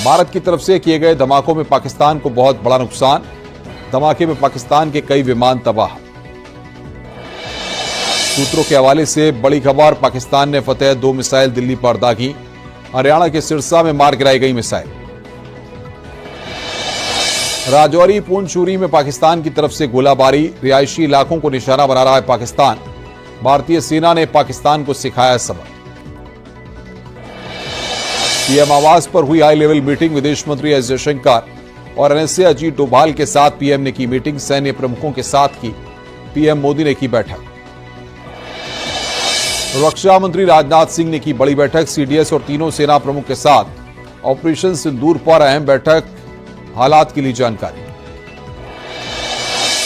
भारत की तरफ से किए गए धमाकों में पाकिस्तान को बहुत बड़ा नुकसान। धमाके में पाकिस्तान के कई विमान तबाह। सूत्रों के हवाले से बड़ी खबर, पाकिस्तान ने फतेह 2 मिसाइल दिल्ली पर दागी। हरियाणा के सिरसा में मार गिराई गई मिसाइल। राजौरी पूंछुरी में पाकिस्तान की तरफ से गोलाबारी। रिहायशी इलाकों को निशाना बना रहा है पाकिस्तान। भारतीय सेना ने पाकिस्तान को सिखाया सबक। पीएम आवास पर हुई हाई लेवल मीटिंग। विदेश मंत्री एस जयशंकर और एनएसए अजीत डोभाल के साथ पीएम ने की मीटिंग। सैन्य प्रमुखों के साथ की पीएम मोदी ने की बैठक। रक्षा मंत्री राजनाथ सिंह ने की बड़ी बैठक। सीडीएस और तीनों सेना प्रमुख के साथ ऑपरेशन सिंदूर पर अहम बैठक। हालात की ली जानकारी।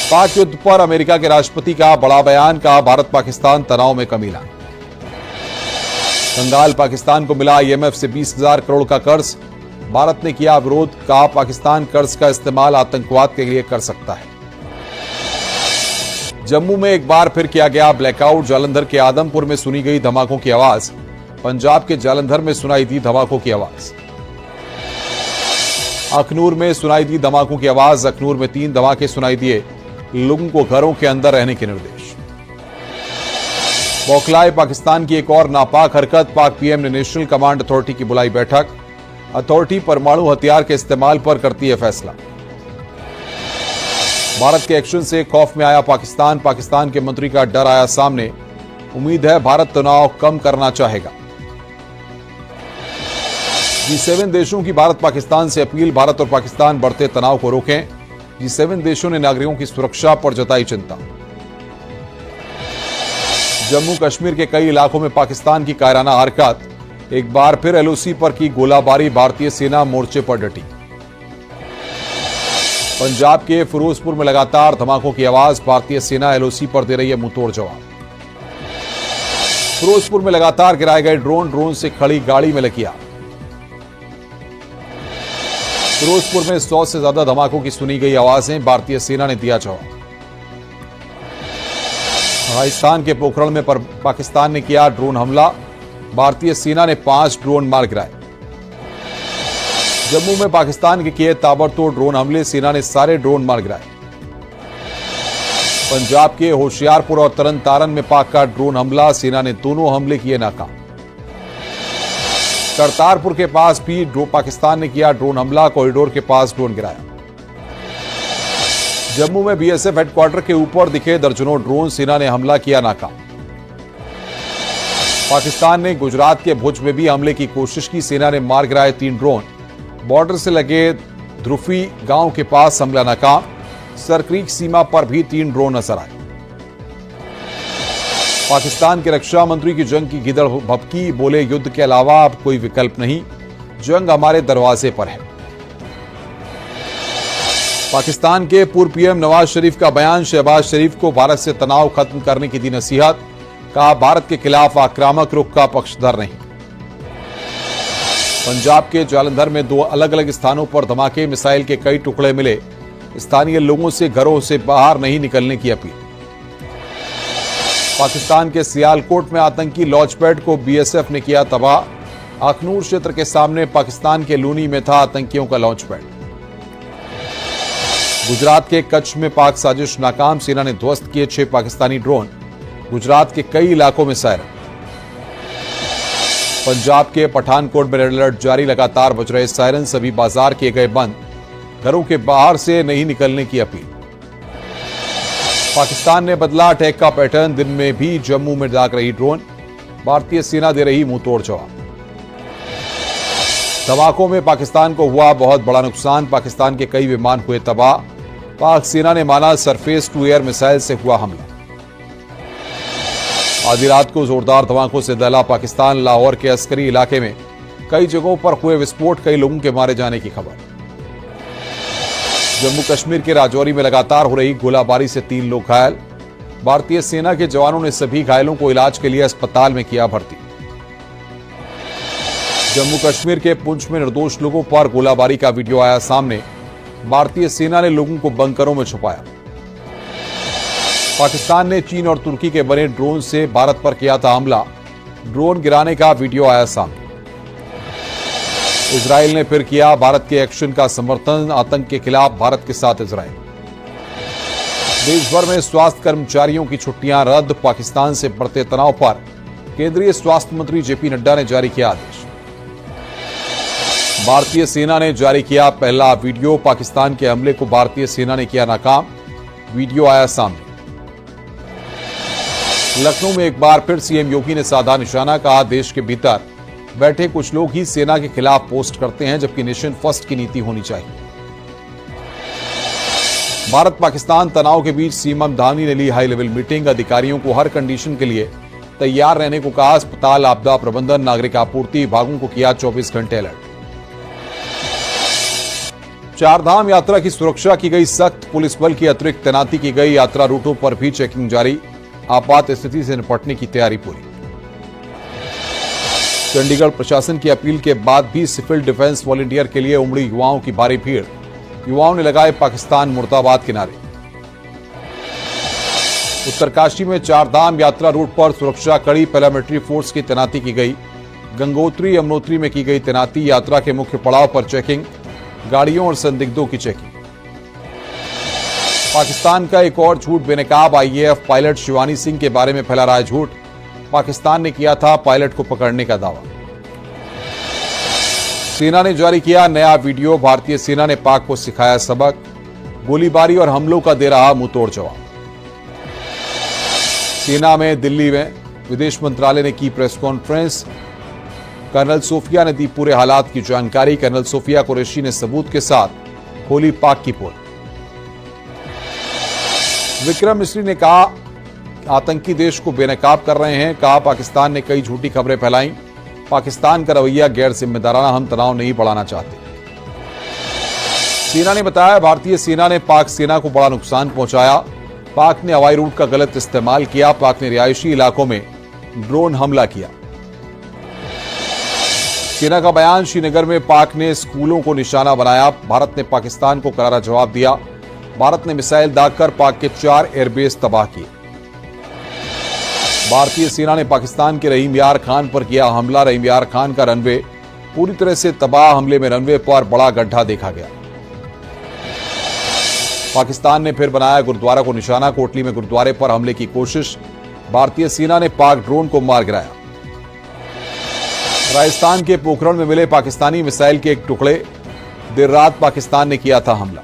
पाक युद्ध पर अमेरिका के राष्ट्रपति का बड़ा बयान। कहा भारत पाकिस्तान तनाव में कमी लाए। बंगाल पाकिस्तान को मिला आईएमएफ से 20,000 करोड़ का कर्ज। भारत ने किया विरोध। कहा पाकिस्तान कर्ज का इस्तेमाल आतंकवाद के लिए कर सकता है। जम्मू में एक बार फिर किया गया ब्लैकआउट। जालंधर के आदमपुर में सुनी गई धमाकों की आवाज। पंजाब के जालंधर में सुनाई दी धमाकों की आवाज। अखनूर में सुनाई दी धमाकों की आवाज। अखनूर में 3 धमाके सुनाई दिए। लोगों को घरों के अंदर रहने के निर्देश। बौखलाए पाकिस्तान की एक और नापाक हरकत। पाक पीएम ने नेशनल कमांड अथॉरिटी की बुलाई बैठक। अथॉरिटी परमाणु हथियार के इस्तेमाल पर करती है फैसला। भारत के एक्शन से खौफ में आया पाकिस्तान। पाकिस्तान के मंत्री का डर आया सामने। उम्मीद है भारत तनाव कम करना चाहेगा। G7 देशों की भारत पाकिस्तान से अपील। भारत और पाकिस्तान बढ़ते तनाव को रोकें। G7 देशों ने नागरिकों की सुरक्षा पर जताई चिंता। जम्मू कश्मीर के कई इलाकों में पाकिस्तान की कायराना हरकत। एक बार फिर एलओसी पर की गोलाबारी। भारतीय सेना मोर्चे पर डटी। पंजाब के फिरोजपुर में लगातार धमाकों की आवाज। भारतीय सेना एलओसी पर दे रही है मुंहतोड़ जवाब। फिरोजपुर में लगातार गिराए गए ड्रोन से खड़ी गाड़ी में लगी आग। फिरोजपुर में 100 से ज्यादा धमाकों की सुनी गई आवाजें। भारतीय सेना ने दिया जवाब। राजस्थान के पोखरण में पाकिस्तान ने किया ड्रोन हमला। भारतीय सेना ने 5 ड्रोन मार गिराए। जम्मू में पाकिस्तान के किए ताबड़तोड़ ड्रोन हमले। सेना ने सारे ड्रोन मार गिराए। पंजाब के होशियारपुर और तरन तारन में पाक का ड्रोन हमला। सेना ने दोनों हमले किए नाकाम। करतारपुर के पास भी पाकिस्तान ने किया ड्रोन हमला। कॉरिडोर के पास ड्रोन गिराया। जम्मू में बीएसएफ हेडक्वार्टर के ऊपर दिखे दर्जनों ड्रोन। सेना ने हमला किया नाकाम। पाकिस्तान ने गुजरात के भुज में भी हमले की कोशिश की। सेना ने मार गिराए 3 ड्रोन। बॉर्डर से लगे ध्रुफी गांव के पास हमला नाकाम। सरक्रीक सीमा पर भी 3 ड्रोन नजर आए। पाकिस्तान के रक्षा मंत्री की जंग की गिदड़ भभकी। बोले युद्ध के अलावा अब कोई विकल्प नहीं। जंग हमारे दरवाजे पर है। पाकिस्तान के पूर्व पीएम नवाज शरीफ का बयान। शहबाज शरीफ को भारत से तनाव खत्म करने की दी नसीहत। कहा भारत के खिलाफ आक्रामक रुख का पक्षधर नहीं। पंजाब के जालंधर में 2 अलग अलग स्थानों पर धमाके। मिसाइल के कई टुकड़े मिले। स्थानीय लोगों से घरों से बाहर नहीं निकलने की अपील। पाकिस्तान के सियालकोट में आतंकी लॉन्चपैड को बीएसएफ ने किया तबाह। अखनूर क्षेत्र के सामने पाकिस्तान के लूनी में था आतंकियों का लॉन्चपैड। गुजरात के कच्छ में पाक साजिश नाकाम। सेना ने ध्वस्त किए 6 पाकिस्तानी ड्रोन। गुजरात के कई इलाकों में सायरन। पंजाब के पठानकोट में रेड अलर्ट जारी। लगातार बज रहे सायरन। सभी बाजार किए गए बंद। घरों के बाहर से नहीं निकलने की अपील। पाकिस्तान ने बदला अटैक का पैटर्न। दिन में भी जम्मू में दाग रही ड्रोन। भारतीय सेना दे रही मुंहतोड़ जवाब। धमाकों में पाकिस्तान को हुआ बहुत बड़ा नुकसान। पाकिस्तान के कई विमान हुए तबाह। पाक सेना ने माना सरफेस टू एयर मिसाइल से हुआ हमला। आधी रात को जोरदार धमाकों से दहला पाकिस्तान। लाहौर के अस्करी इलाके में कई जगहों पर हुए विस्फोट। कई लोगों के मारे जाने की खबर। जम्मू कश्मीर के राजौरी में लगातार हो रही गोलाबारी से 3 लोग घायल। भारतीय सेना के जवानों ने सभी घायलों को इलाज के लिए अस्पताल में किया भर्ती। जम्मू कश्मीर के पुंछ में निर्दोष लोगों पर गोलाबारी का वीडियो आया सामने। भारतीय सेना ने लोगों को बंकरों में छुपाया। पाकिस्तान ने चीन और तुर्की के बने ड्रोन से भारत पर किया था हमला। ड्रोन गिराने का वीडियो आया सामने। इजराइल ने फिर किया भारत के एक्शन का समर्थन, आतंक के खिलाफ भारत के साथ इजराइल। देश भर में स्वास्थ्य कर्मचारियों की छुट्टियां रद्द, पाकिस्तान से बढ़ते तनाव पर केंद्रीय स्वास्थ्य मंत्री जेपी नड्डा ने जारी किया आदेश। भारतीय सेना ने जारी किया पहला वीडियो, पाकिस्तान के हमले को भारतीय सेना ने किया नाकाम, वीडियो आया सामने। लखनऊ में एक बार फिर सीएम योगी ने साधा निशाना, कहा देश के भीतर बैठे कुछ लोग ही सेना के खिलाफ पोस्ट करते हैं, जबकि नेशन फर्स्ट की नीति होनी चाहिए। भारत पाकिस्तान तनाव के बीच सीएम धामी ने ली हाई लेवल मीटिंग, अधिकारियों को हर कंडीशन के लिए तैयार रहने को कहा। अस्पताल, आपदा प्रबंधन, नागरिक आपूर्ति विभागों को किया 24 घंटे अलर्ट। चारधाम यात्रा की सुरक्षा की गई सख्त, पुलिस बल की अतिरिक्त तैनाती की गई, यात्रा रूटों पर भी चेकिंग जारी, आपात स्थिति से निपटने की तैयारी पूरी। चंडीगढ़ प्रशासन की अपील के बाद भी सिविल डिफेंस वॉलंटियर के लिए उमड़ी युवाओं की भारी भीड़, युवाओं ने लगाए पाकिस्तान मुर्दाबाद के नारे। उत्तरकाशी में चारधाम यात्रा रूट पर सुरक्षा कड़ी, पैरामिलिट्री फोर्स की तैनाती की गई। गंगोत्री, यमुनोत्री में की गई तैनाती, यात्रा के मुख्य पड़ाव पर चेकिंग, गाड़ियों और संदिग्धों की चेकिंग। पाकिस्तान का एक और झूठ, बेनकाब आईएएफ पायलट शिवानी सिंह के बारे में फैला रहा है झूठ, पाकिस्तान ने किया था पायलट को पकड़ने का दावा। सेना ने जारी किया नया वीडियो, भारतीय सेना ने पाक को सिखाया सबक, गोलीबारी और हमलों का दे रहा मुंहतोड़ जवाब। सेना में दिल्ली में विदेश मंत्रालय ने की प्रेस कॉन्फ्रेंस, कर्नल सोफिया ने दी पूरे हालात की जानकारी। कर्नल सोफिया कुरैशी ने सबूत के साथ खोली पाक की पोल। विक्रम मिस्री ने कहा आतंकी देश को बेनकाब कर रहे हैं, कहा पाकिस्तान ने कई झूठी खबरें फैलाई, पाकिस्तान का रवैया गैर जिम्मेदाराना, हम तनाव नहीं बढ़ाना चाहते। सेना ने बताया भारतीय सेना ने पाक सेना को बड़ा नुकसान पहुंचाया, पाक ने हवाई रूट का गलत इस्तेमाल किया, पाक ने रिहायशी इलाकों में ड्रोन हमला किया। सेना का बयान, श्रीनगर में पाक ने स्कूलों को निशाना बनाया, भारत ने पाकिस्तान को करारा जवाब दिया, भारत ने मिसाइल दागकर पाक के 4 एयरबेस तबाह किए। भारतीय सेना ने पाकिस्तान के रहीम यार खान पर किया हमला, रहीम यार खान का रनवे पूरी तरह से तबाह, हमले में रनवे पर बड़ा गड्ढा देखा गया। पाकिस्तान ने फिर बनाया गुरुद्वारा को निशाना, कोटली में गुरुद्वारे पर हमले की कोशिश, भारतीय सेना ने पाक ड्रोन को मार गिराया। राजस्थान के पोखरण में मिले पाकिस्तानी मिसाइल के एक टुकड़े, देर रात पाकिस्तान ने किया था हमला।